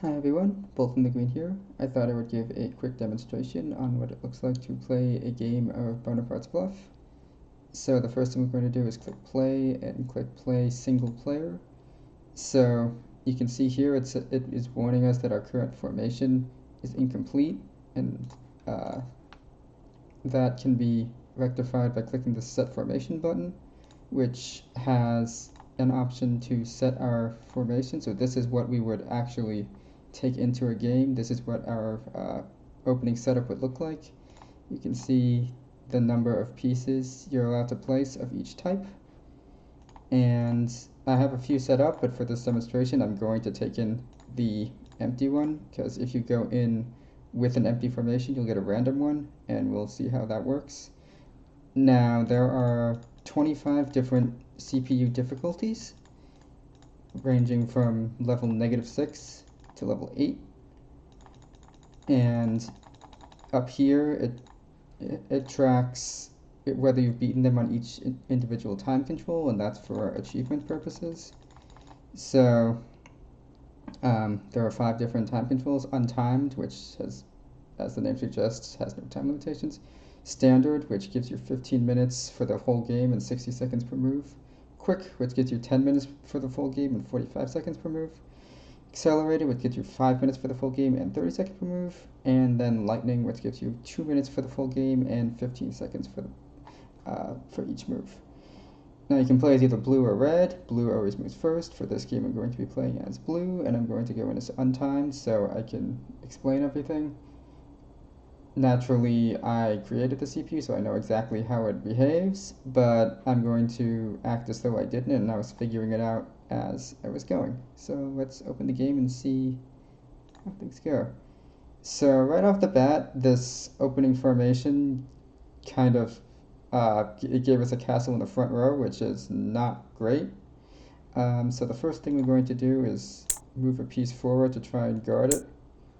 Hi everyone, Bull from the Green here. I thought I would give a quick demonstration on what it looks like to play a game of Bonaparte's Bluff. So the first thing we're going to do is click play and click play single player. So you can see here it is warning us that our current formation is incomplete, and that can be rectified by clicking the set formation button, which has an option to set our formation. So this is what we would actually take into a game. This is what our opening setup would look like. You can see the number of pieces you're allowed to place of each type. And I have a few set up, but for this demonstration I'm going to take in the empty one, because if you go in with an empty formation you'll get a random one, and we'll see how that works. Now there are 25 different CPU difficulties, ranging from level -6 to level 8, and up here it tracks whether you've beaten them on each individual time control, and that's for achievement purposes. So there are 5 different time controls: untimed, which has, as the name suggests, has no time limitations; standard, which gives you 15 minutes for the whole game and 60 seconds per move; quick, which gives you 10 minutes for the full game and 45 seconds per move; accelerated, which gives you 5 minutes for the full game and 30 seconds per move; and then lightning, which gives you 2 minutes for the full game and 15 seconds for each move. Now you can play as either blue or red. Blue always moves first. For this game I'm going to be playing as blue, and I'm going to go in as untimed so I can explain everything. Naturally, I created the CPU, so I know exactly how it behaves, but I'm going to act as though I didn't, and I was figuring it out as I was going. So let's open the game and see how things go. So right off the bat, this opening formation kind of it gave us a castle in the front row, which is not great. So the first thing we're going to do is move a piece forward to try and guard it.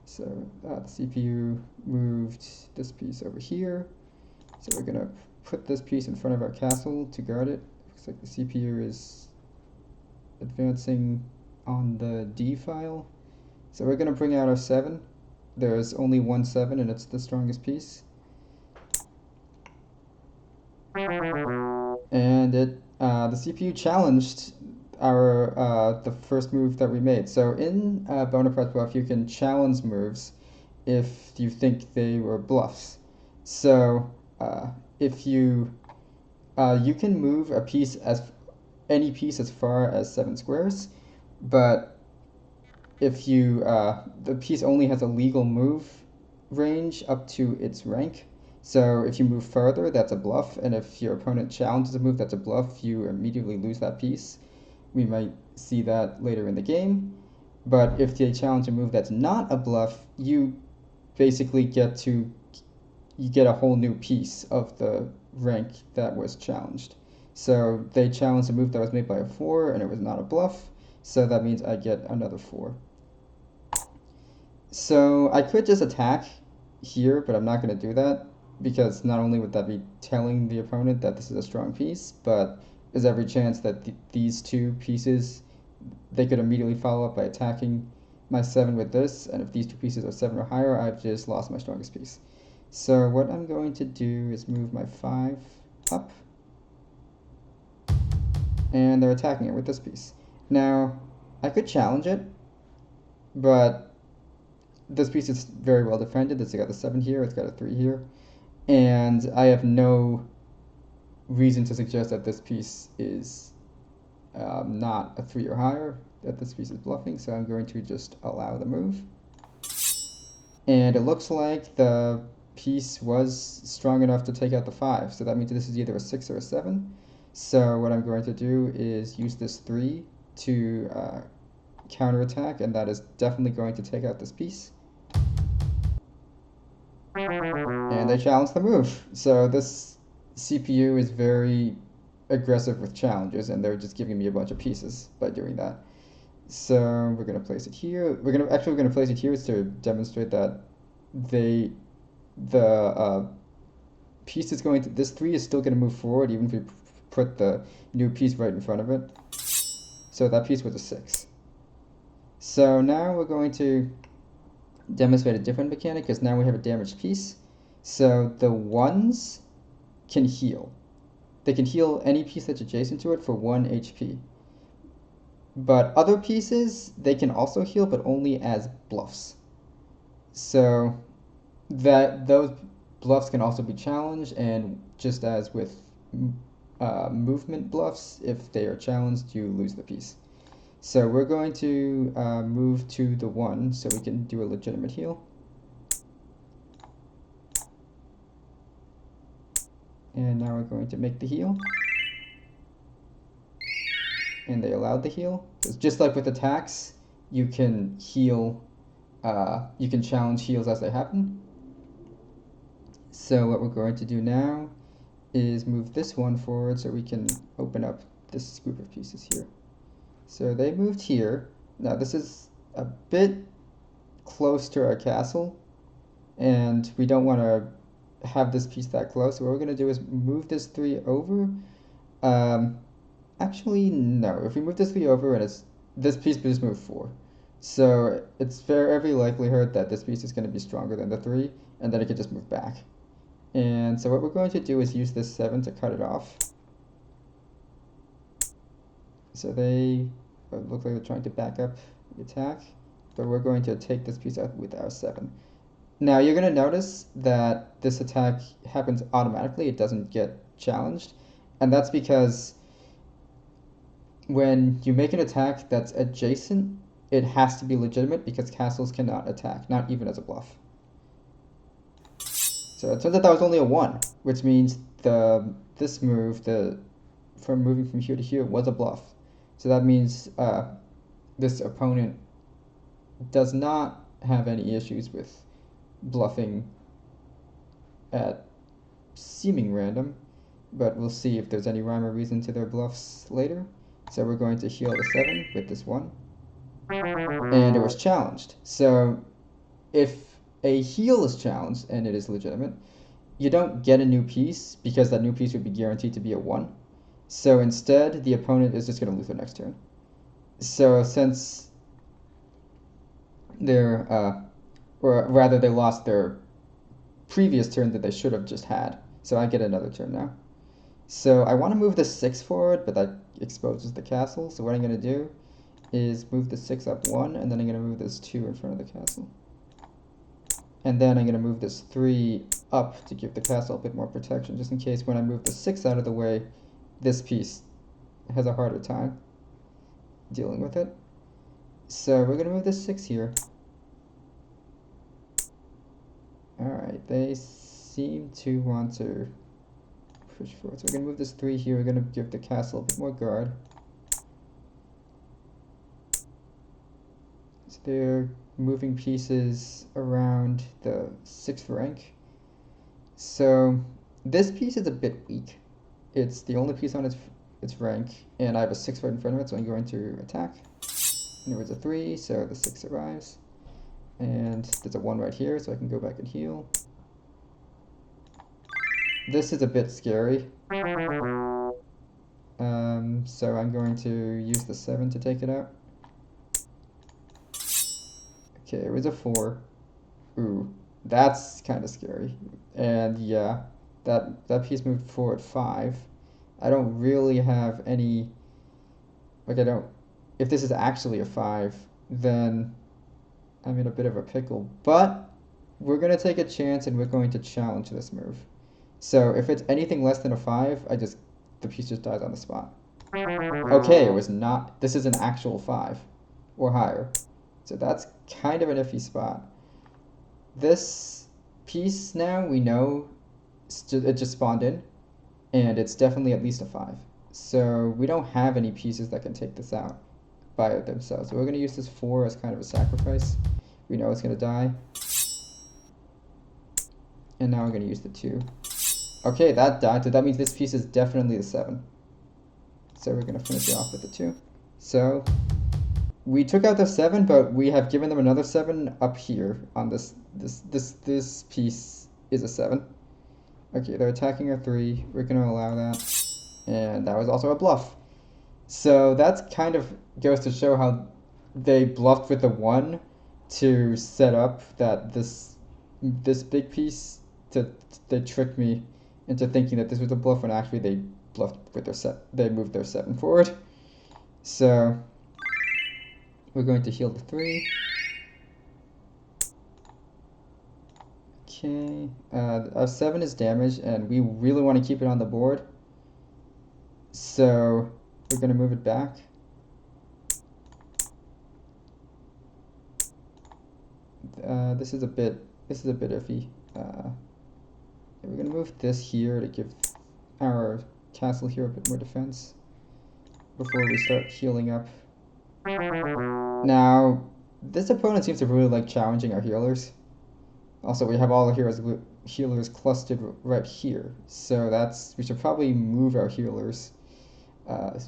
So the CPU moved this piece over here. So we're going to put this piece in front of our castle to guard it. Looks like the CPU is advancing on the D file. So we're going to bring out our 7. There's only one 7, and it's the strongest piece. And the CPU challenged our the first move that we made. So in Bonaparte Bluff, you can challenge moves if you think they were bluffs. So if you can move a piece any piece as far as 7 squares, but if you the piece only has a legal move range up to its rank. So if you move further, that's a bluff, and if your opponent challenges a move that's a bluff, you immediately lose that piece. We might see that later in the game. But if they challenge a move that's not a bluff, you basically get a whole new piece of the rank that was challenged. So they challenged a move that was made by a 4, and it was not a bluff, so that means I get another 4. So I could just attack here, but I'm not going to do that, because not only would that be telling the opponent that this is a strong piece, but there's every chance that these 2 pieces, they could immediately follow up by attacking my 7 with this, and if these 2 pieces are 7 or higher, I've just lost my strongest piece. So what I'm going to do is move my 5 up, and they're attacking it with this piece. Now, I could challenge it, but this piece is very well defended. It's got a 7 here, it's got a 3 here, and I have no reason to suggest that this piece is not a 3 or higher, that this piece is bluffing, so I'm going to just allow the move. And it looks like the piece was strong enough to take out the 5, so that means this is either a 6 or a 7. So what I'm going to do is use this 3 to counterattack, and that is definitely going to take out this piece. And they challenge the move. So this CPU is very aggressive with challenges, and they're just giving me a bunch of pieces by doing that. So we're going to place it here. We're going to place it here to demonstrate that the piece is going to, this 3 is still going to move forward even if we put the new piece right in front of it. So that piece was a 6. So now we're going to demonstrate a different mechanic because now we have a damaged piece. So the ones can heal. They can heal any piece that's adjacent to it for 1 HP. But other pieces, they can also heal, but only as bluffs. So that those bluffs can also be challenged, and just as with movement bluffs, if they are challenged, you lose the piece. So we're going to move to the 1 so we can do a legitimate heal. And now we're going to make the heal. And they allowed the heal. Because just like with attacks, you can heal, you can challenge heals as they happen. So what we're going to do now is move this one forward so we can open up this group of pieces here. So they moved here. Now this is a bit close to our castle, and we don't want to have this piece that close. So what we're going to do is move this 3 over. Actually, no. If we move this 3 over, and this piece will just move 4. So it's every likelihood that this piece is going to be stronger than the 3, and then it could just move back. And so what we're going to do is use this 7 to cut it off. So they look like they're trying to back up the attack, but we're going to take this piece out with our 7. Now you're going to notice that this attack happens automatically. It doesn't get challenged, and that's because when you make an attack that's adjacent, it has to be legitimate because castles cannot attack, not even as a bluff. So it turns out that was only a 1, which means this move, from moving from here to here, was a bluff. So that means this opponent does not have any issues with bluffing at seeming random, but we'll see if there's any rhyme or reason to their bluffs later. So we're going to heal the 7 with this 1, and it was challenged. So if a heal is challenged and it is legitimate, you don't get a new piece because that new piece would be guaranteed to be a 1. So instead, the opponent is just going to lose their next turn. So since they're, or rather they lost their previous turn that they should have just had. So I get another turn now. So I want to move the 6 forward, but that exposes the castle. So what I'm going to do is move the 6 up 1, and then I'm going to move this 2 in front of the castle. And then I'm going to move this 3 up to give the castle a bit more protection, just in case when I move the 6 out of the way, this piece has a harder time dealing with it. So we're going to move this 6 here. Alright, they seem to want to push forward. So we're going to move this 3 here. We're going to give the castle a bit more guard. So they're moving pieces around the 6th rank. So this piece is a bit weak. It's the only piece on its rank, and I have a 6 right in front of it, so I'm going to attack. And there was a 3, so the 6 arrives. And there's a 1 right here, so I can go back and heal. This is a bit scary. So I'm going to use the 7 to take it out. Okay, it was a 4. Ooh, that's kind of scary. And yeah, that piece moved forward 5. I don't really have any, like if this is actually a 5, then I'm in a bit of a pickle. But we're going to take a chance and we're going to challenge this move. So if it's anything less than a 5, the piece just dies on the spot. Okay, it was not, this is an actual 5 or higher. So that's kind of an iffy spot. This piece now, we know it just spawned in, and it's definitely at least a 5. So we don't have any pieces that can take this out by themselves. So we're going to use this 4 as kind of a sacrifice. We know it's going to die. And now we're going to use the 2. Okay, that died, so that means this piece is definitely the 7. So we're going to finish it off with the 2. So we took out the 7, but we have given them another 7 up here on this piece is a 7. Okay, they're attacking our 3. We're going to allow that. And that was also a bluff. So that's kind of goes to show how they bluffed with the 1 to set up that this big piece. To They tricked me into thinking that this was a bluff when actually they bluffed with their set. They moved their 7 forward. So we're going to heal the 3. Okay, our 7 is damaged, and we really want to keep it on the board. So we're going to move it back. This is a bit iffy. We're going to move this here to give our castle here a bit more defense before we start healing up. Now, this opponent seems to really like challenging our healers. Also, we have all the healers clustered right here, so we should probably move our healers,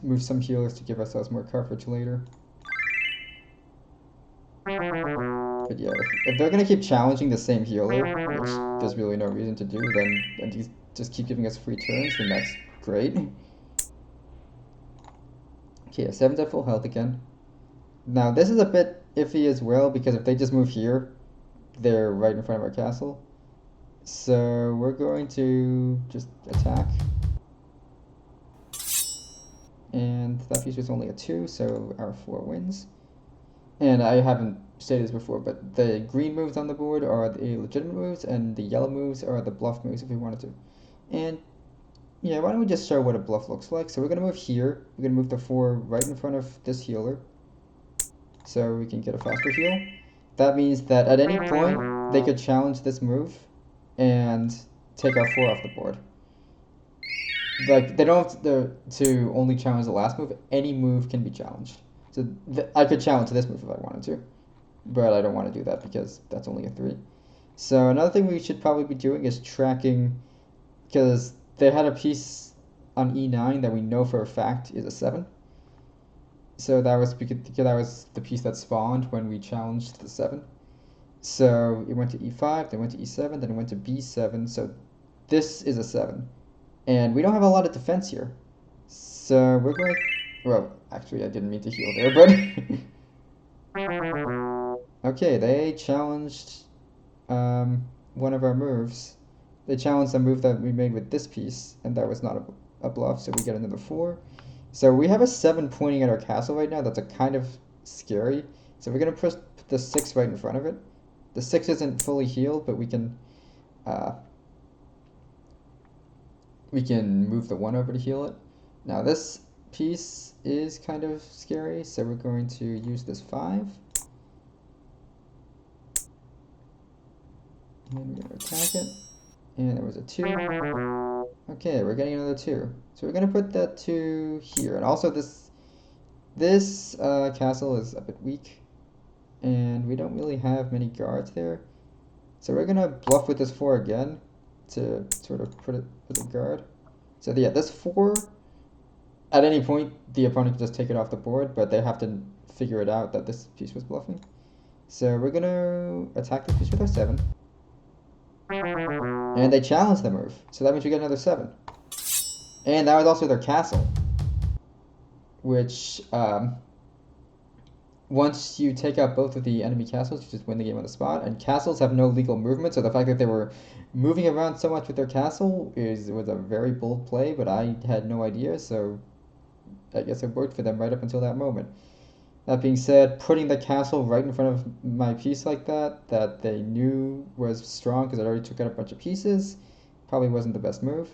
move some healers to give ourselves more coverage later. But yeah, if they're gonna keep challenging the same healer, which there's really no reason to do, then and just keep giving us free turns, then that's great. Okay, 7's at full health again. Now this is a bit iffy as well, because if they just move here, they're right in front of our castle. So we're going to just attack. And that piece was only a 2, so our 4 wins. And I haven't stated this before, but the green moves on the board are the legitimate moves, and the yellow moves are the bluff moves if we wanted to. And yeah, why don't we just show what a bluff looks like? So we're going to move here. We're going to move the 4 right in front of this healer, so we can get a faster heal. That means that at any point, they could challenge this move and take our 4 off the board. Like, they don't have to only challenge the last move. Any move can be challenged. So I could challenge this move if I wanted to, but I don't want to do that because that's only a 3. So another thing we should probably be doing is tracking, because they had a piece on E9 that we know for a fact is a 7. So that was because that was the piece that spawned when we challenged the 7. So it went to E5, then went to E7, then it went to B7. So this is a 7. And we don't have a lot of defense here. So we're going... Well, actually, I didn't mean to heal there, but... Okay, they challenged one of our moves. They challenged a move that we made with this piece, and that was not a bluff, so we get another 4. So we have a 7 pointing at our castle right now. That's a kind of scary. So we're going to put the 6 right in front of it. The 6 isn't fully healed, but we can move the 1 over to heal it. Now this piece is kind of scary, so we're going to use this 5. And we're going to attack it. And there was a 2. Okay, we're getting another 2. So we're going to put that 2 here. And also this castle is a bit weak, and we don't really have many guards there. So we're going to bluff with this 4 again to sort of put it as a guard. So yeah, this 4, at any point, the opponent can just take it off the board, but they have to figure it out that this piece was bluffing. So we're going to attack this piece with our 7. And they challenge the move, so that means we get another 7. And that was also their castle, which, once you take out both of the enemy castles, you just win the game on the spot. And castles have no legal movement, so the fact that they were moving around so much with their castle was a very bold play, but I had no idea, so I guess it worked for them right up until that moment. That being said, putting the castle right in front of my piece like that they knew was strong because it already took out a bunch of pieces, probably wasn't the best move.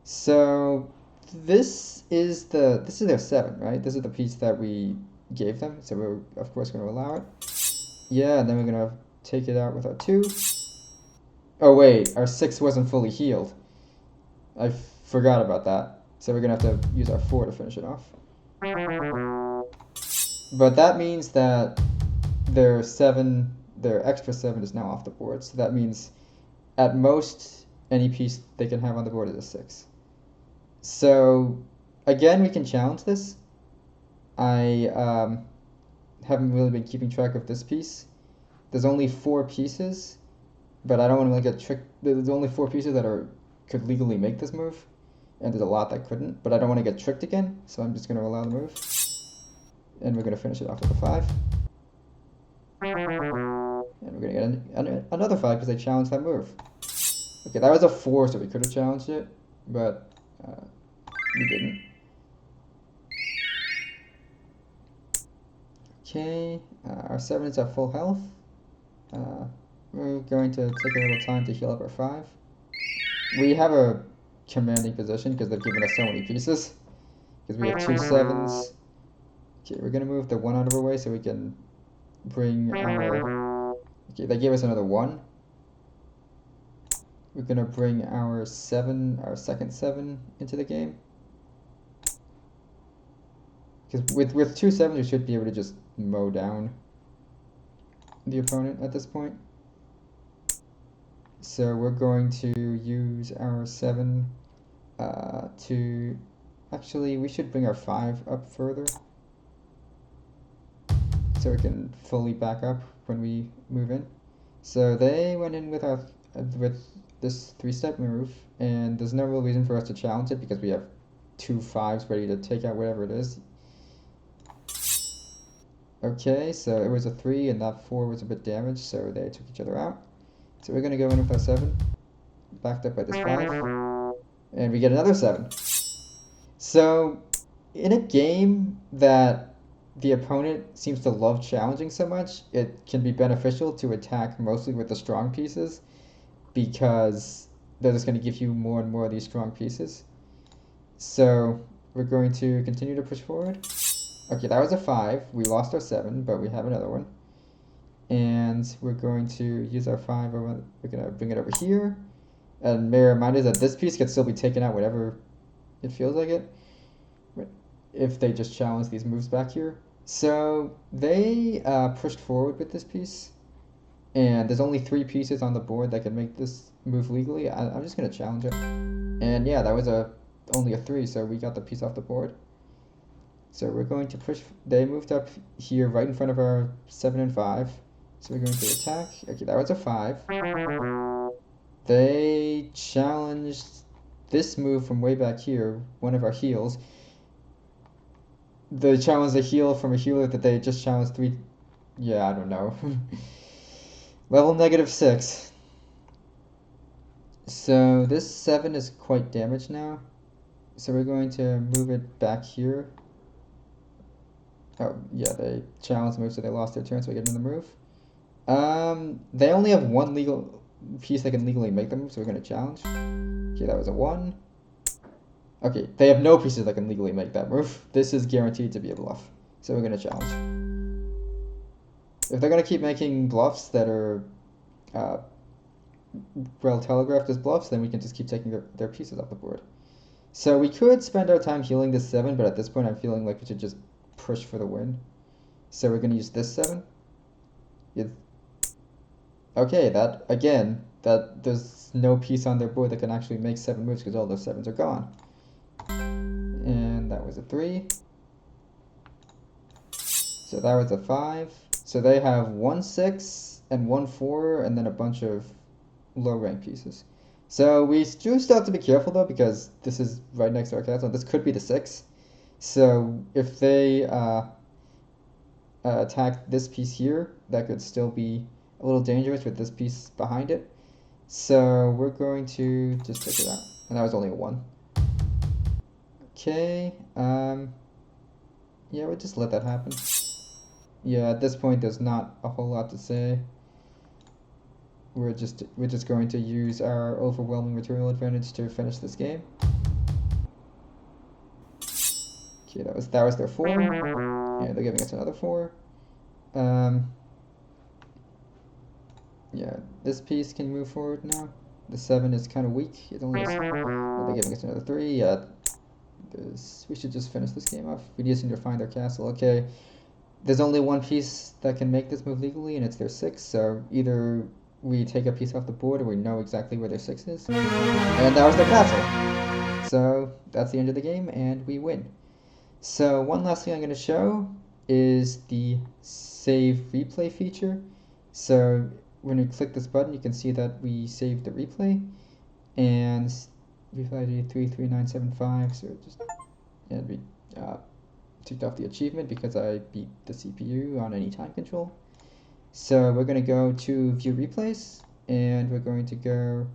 So this is their 7, right? This is the piece that we gave them, so we're of course going to allow it. Yeah, and then we're going to take it out with our 2. Oh wait, our 6 wasn't fully healed. I forgot about that. So we're going to have to use our 4 to finish it off. But that means that their extra 7 is now off the board. So that means at most any piece they can have on the board is a 6. So again, we can challenge this. I haven't really been keeping track of this piece. There's only 4 pieces, but I don't want to get tricked. There's only 4 pieces that could legally make this move, and there's a lot that couldn't. But I don't want to get tricked again, so I'm just going to allow the move. And we're going to finish it off with a 5. And we're gonna get another 5 because I challenged that move. Okay, that was a 4, so we could have challenged it, but we didn't. Okay, our 7 is at full health. We're going to take a little time to heal up our 5. We have a commanding position because they've given us so many pieces. Because we have 2 7s. Okay, we're going to move the 1 out of our way so we can bring our... Okay, they gave us another 1. We're going to bring our 7, our second 7 into the game. Because with 2 7s, we should be able to just mow down the opponent at this point. So we're going to use our 7 to... Actually, we should bring our 5 up further. So we can fully back up when we move in. So they went in with this 3-step move, and there's no real reason for us to challenge it because we have 2 5s ready to take out whatever it is. Okay, so it was a 3 and that 4 was a bit damaged, so they took each other out. So we're gonna go in with our 7, backed up by this 5, and we get another 7. So in a game that the opponent seems to love challenging so much, it can be beneficial to attack mostly with the strong pieces because they're just going to give you more and more of these strong pieces. So we're going to continue to push forward. Okay, that was a 5. We lost our 7, but we have another one. And we're going to use our 5. We're going to bring it over here. And may I remind us that this piece can still be taken out whenever it feels like it, if they just challenge these moves back here. So they pushed forward with this piece, and there's only 3 pieces on the board that can make this move legally. I'm just going to challenge it. And yeah, that was only a 3, so we got the piece off the board. So we're going to push. They moved up here right in front of our 7 and 5. So we're going to attack. Okay, that was a 5. They challenged this move from way back here, one of our heals. They challenged a heal from a healer that they just challenged 3. Yeah, I don't know. Level -6. So this 7 is quite damaged now. So we're going to move it back here. Oh, yeah, they challenged the move, so they lost their turn, so we get another move. They only have 1 legal piece that can legally make the move, so we're going to challenge. Okay, that was a 1. Okay, they have no pieces that can legally make that move. This is guaranteed to be a bluff, so we're going to challenge. If they're going to keep making bluffs that are well telegraphed as bluffs, then we can just keep taking their pieces off the board. So we could spend our time healing this 7, but at this point I'm feeling like we should just push for the win. So we're going to use this 7. Okay, that, again, there's no piece on their board that can actually make 7 moves because all those 7s are gone. And that was a 3. So that was a 5. So they have 1 6 and 1 4 and then a bunch of low rank pieces. So we do still have to be careful though because this is right next to our castle. This could be the 6. So if they attack this piece here, that could still be a little dangerous with this piece behind it. So we're going to just take it out. And that was only a 1. Okay, yeah, we'll just let that happen. Yeah, at this point there's not a whole lot to say. We're just going to use our overwhelming material advantage to finish this game. Okay, that was their 4. Yeah, they're giving us another 4. Yeah, this piece can move forward now. The 7 is kind of weak. It only has, they're giving us another 3. Yeah, we should just finish this game off. We just need to find their castle. Okay, there's only 1 piece that can make this move legally, and it's their 6. So either we take a piece off the board or we know exactly where their 6 is. And that was their castle. So that's the end of the game, and we win. So one last thing I'm going to show is the save replay feature. So when we click this button, you can see that we saved the replay, and replay ID 33975. So just, and we ticked off the achievement because I beat the CPU on any time control. So we're going to go to view replays, and we're going to go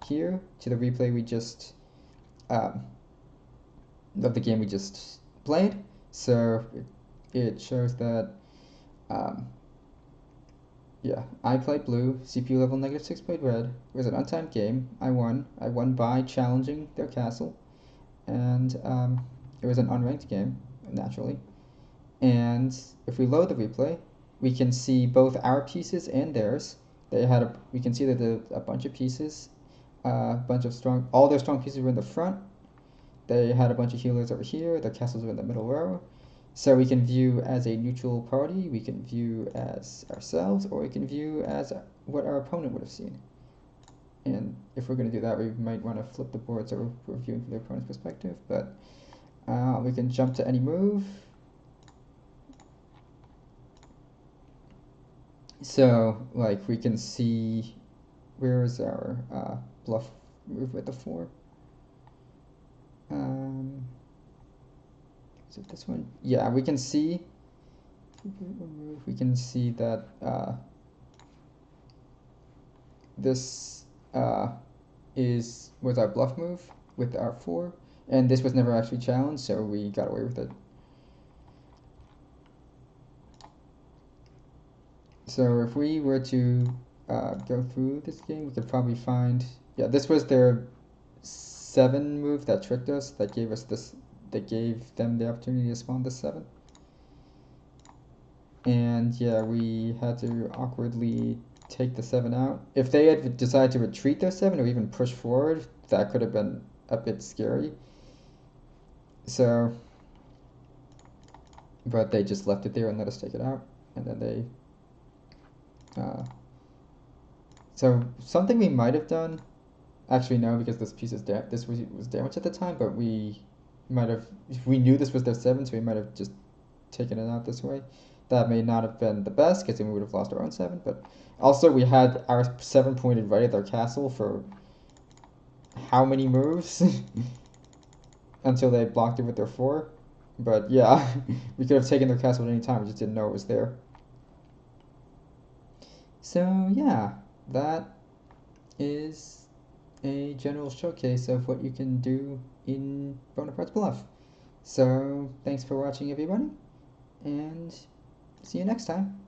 here to the replay we just um, of the game we just played. So it shows that um, yeah, I played blue, CPU level -6 played red. It was an untimed game. I won. I won by challenging their castle, and it was an unranked game, naturally. And if we load the replay, we can see both our pieces and theirs. We can see that a bunch of pieces, a bunch of all their strong pieces were in the front. They had a bunch of healers over here. Their castles were in the middle row. So we can view as a neutral party, we can view as ourselves, or we can view as what our opponent would have seen. And if we're going to do that, we might want to flip the board so we're viewing from the opponent's perspective. But we can jump to any move. So, like, we can see, where is our bluff move with the 4? Is it this one? Yeah, we can see that this was our bluff move with our 4, and this was never actually challenged, so we got away with it. So if we were to go through this game, we could probably find, yeah, this was their 7 move that tricked us, that gave us this, that gave them the opportunity to spawn the 7. And yeah, we had to awkwardly take the 7 out. If they had decided to retreat their 7 or even push forward, that could have been a bit scary. So, but they just left it there and let us take it out. And then they, so something we might have done, actually no, because this piece is this was damaged at the time, but we might have, if we knew this was their 7, so we might have just taken it out this way. That may not have been the best, because then we would have lost our own 7, but also we had our 7 pointed right at their castle for how many moves until they blocked it with their 4. But yeah, we could have taken their castle at any time, we just didn't know it was there. So yeah, that is a general showcase of what you can do in Bonaparte's Bluff. So thanks for watching, everybody, and see you next time.